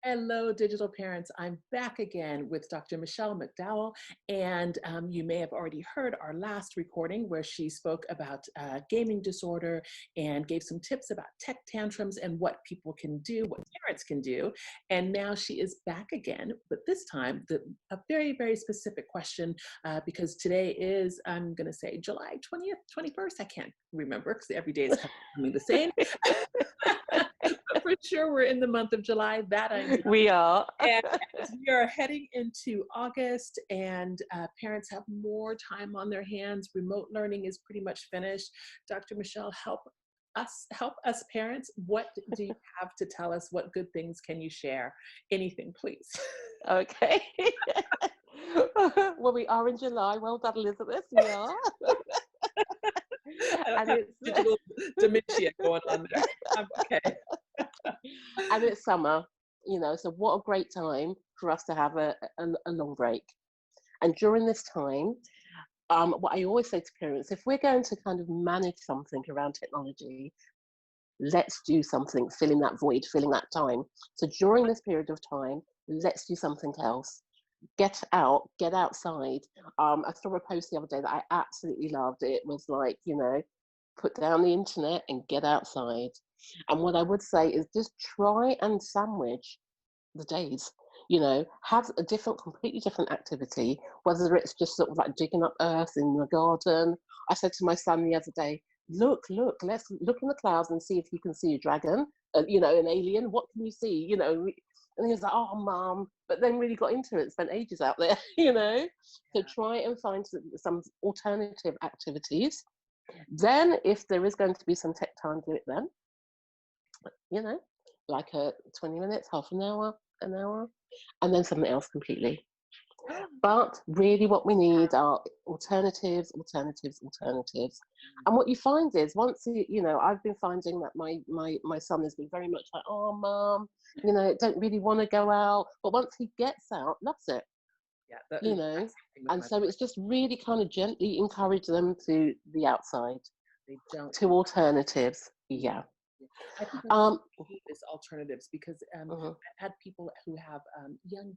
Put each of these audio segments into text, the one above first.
Hello, digital parents. I'm back again with Dr. Michelle McDowell. And you may have already heard our last recording where she spoke about gaming disorder and gave some tips about tech tantrums and what people can do, what parents can do. And now she is back again, but this time a very, very specific question because today is, I'm going to say July 20th, 21st. I can't remember because every day is kind of becoming the same. But for sure, we're in the month of July. That I know. We are. And as we are heading into August and parents have more time on their hands, remote learning is pretty much finished. Dr. Michelle, help us parents. What do you have to tell us? What good things can you share? Anything, please. Okay. Well, we are in July. Well done, Elizabeth. We are. I don't And have it's digital dementia going on there. I'm okay. and it's summer, so what a great time for us to have a long break. And during this time, what I always say to parents, if we're going to kind of manage something around technology, let's do something, filling that void, filling that time. So during this period of time, let's do something else. Get out, get outside. I saw a post the other day that I absolutely loved. It was like, put down the internet and get outside. And what I would say is just try and sandwich the days. Have a completely different activity, whether it's just sort of like digging up earth in the garden. I said to my son the other day, look, let's look in the clouds and see if you can see a dragon, an alien. What can you see? And he was like, oh, Mum, but then really got into it, spent ages out there, So try and find some alternative activities. Then if there is going to be some tech time, do it then, like 20 minutes, half an hour, and then something else completely. But really what we need are alternatives. And what you find is once I've been finding that my son has been very much like, oh, Mum, don't really want to go out. But once he gets out, loves it. Yeah, and so it's just really kind of gently encourage them to the outside, they don't. to alternatives. Yeah. I think is alternatives because I've had people who have young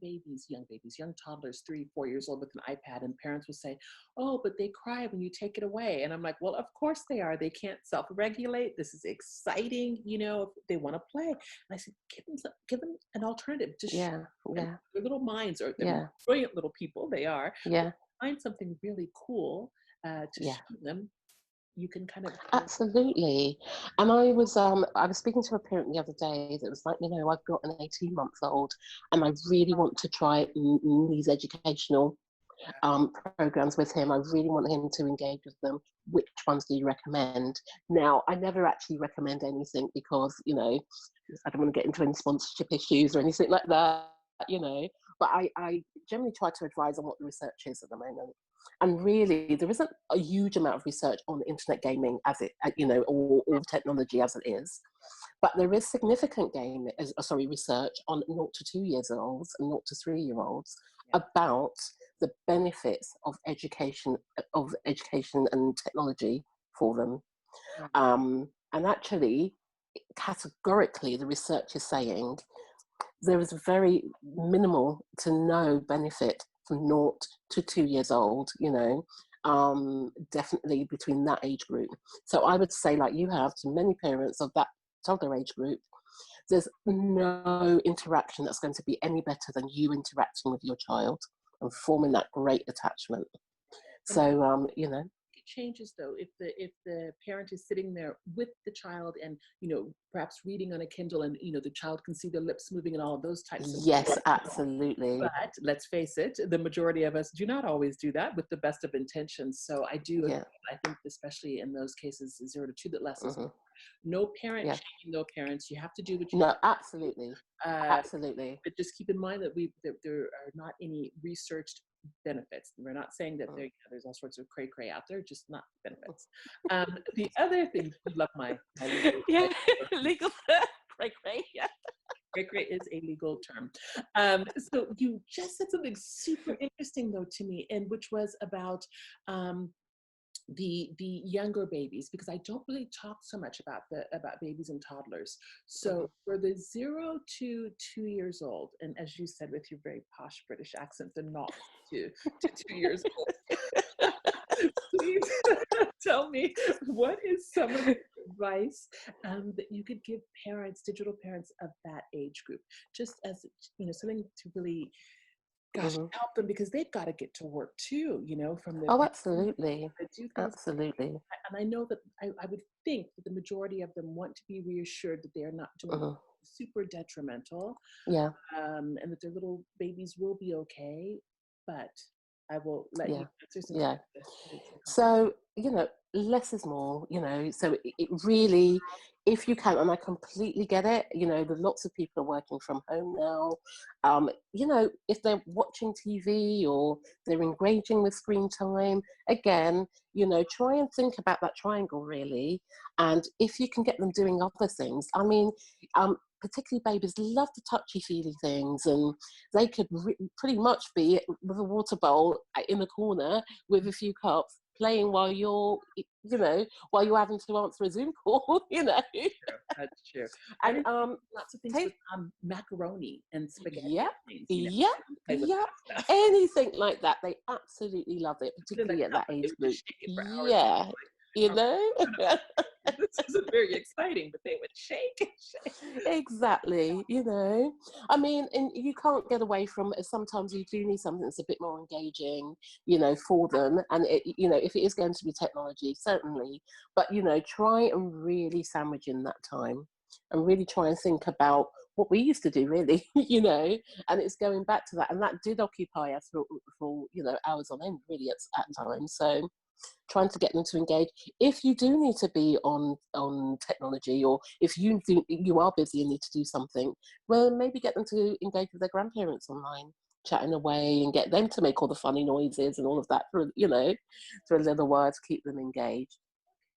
toddlers, 3, 4 years old with an iPad, and parents will say, "Oh, but they cry when you take it away." And I'm like, "Well, of course they are. They can't self-regulate. This is exciting, if they want to play." And I said, "Give them an alternative. Just Yeah. their little minds are Yeah. brilliant little people. They are. Yeah. Find something really cool to Yeah. show them. You can kind of Absolutely. And I was speaking to a parent the other day that was like, I've got an 18-month-old and I really want to try these educational programs with him. I really want him to engage with them. Which ones do you recommend? Now, I never actually recommend anything because, I don't want to get into any sponsorship issues or anything like that, But I generally try to advise on what the research is at the moment. And really, there isn't a huge amount of research on internet gaming as it, or technology as it is. But there is significant research on 0 to 2 years olds and 0 to 3 year olds about the benefits of education and technology for them. And actually, categorically, the research is saying there is very minimal to no benefit from 0 to 2 years old, definitely between that age group. So I would say, like you have to many parents of that toddler age group, there's no interaction that's going to be any better than you interacting with your child and forming that great attachment. So, it changes though if the parent is sitting there with the child and perhaps reading on a Kindle and the child can see their lips moving and all of those types of yes things. Absolutely. But let's face it, the majority of us do not always do that with the best of intentions. So I do agree. I think especially in those cases 0 to 2 that less is more. No parent shaming no parents. You have to do what you no absolutely absolutely. But just keep in mind that there are not any researched benefits. We're not saying that there's all sorts of cray out there, just not benefits. The other thing, I love my legal cray. Cray is a legal term. So you just said something super interesting though to me, and which was about the younger babies, because I don't really talk so much about babies and toddlers. So for the 0 to 2 years old, and as you said with your very posh British accent, the not to 2 years old, please tell me, what is some of the advice that you could give parents, digital parents of that age group, just as something to really, gosh, hmm help them, because they've got to get to work too, from the Oh, absolutely. to do things. Absolutely. And I know that I would think that the majority of them want to be reassured that they are not doing hmm super detrimental, Yeah. and that their little babies will be okay. But I will let you Yeah. answer, since Yeah. it's so complicated. So, less is more, so it really, if you can, and I completely get it, that lots of people are working from home now. If they're watching TV or they're engaging with screen time, again, try and think about that triangle really. And if you can get them doing other things, I mean, particularly babies love the touchy feely things, and they could pretty much be with a water bowl in the corner with a few cups playing while while you're having to answer a Zoom call. That's true. I And did lots of things with take macaroni and spaghetti yep, and things, yep, play with yep, that stuff. anything like that. They absolutely love it, Then I particularly at felt that like they age would group. just shake it for hours. Yeah, you Like, know. this isn't very exciting, but they would shake and shake. Exactly, I mean, and you can't get away from it. Sometimes you do need something that's a bit more engaging, for them. And if it is going to be technology, certainly, but try and really sandwich in that time, and really try and think about what we used to do, really. And it's going back to that, and that did occupy us for hours on end, really, at times. So trying to get them to engage. If you do need to be on technology, or if you are busy and need to do something, well, maybe get them to engage with their grandparents online, chatting away, and get them to make all the funny noises and all of that for a little while to keep them engaged.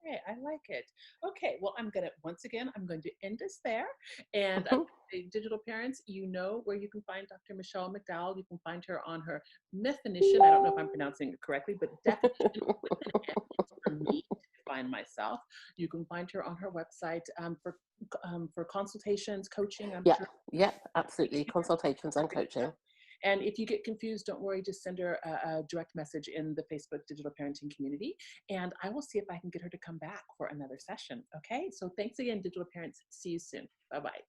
Okay, I like it. Okay, well, I'm going to end us there. And Mhm. digital parents, you know where you can find Dr. Michelle McDowell. You can find her on her definition. I don't know if I'm pronouncing it correctly, but definition with an N is for me to find myself. You can find her on her website, for consultations, coaching. I'm Yeah, sure. yeah, absolutely. Consultations and coaching. And if you get confused, don't worry, just send her a direct message in the Facebook digital parenting community. And I will see if I can get her to come back for another session. Okay, so thanks again, digital parents. See you soon. Bye-bye.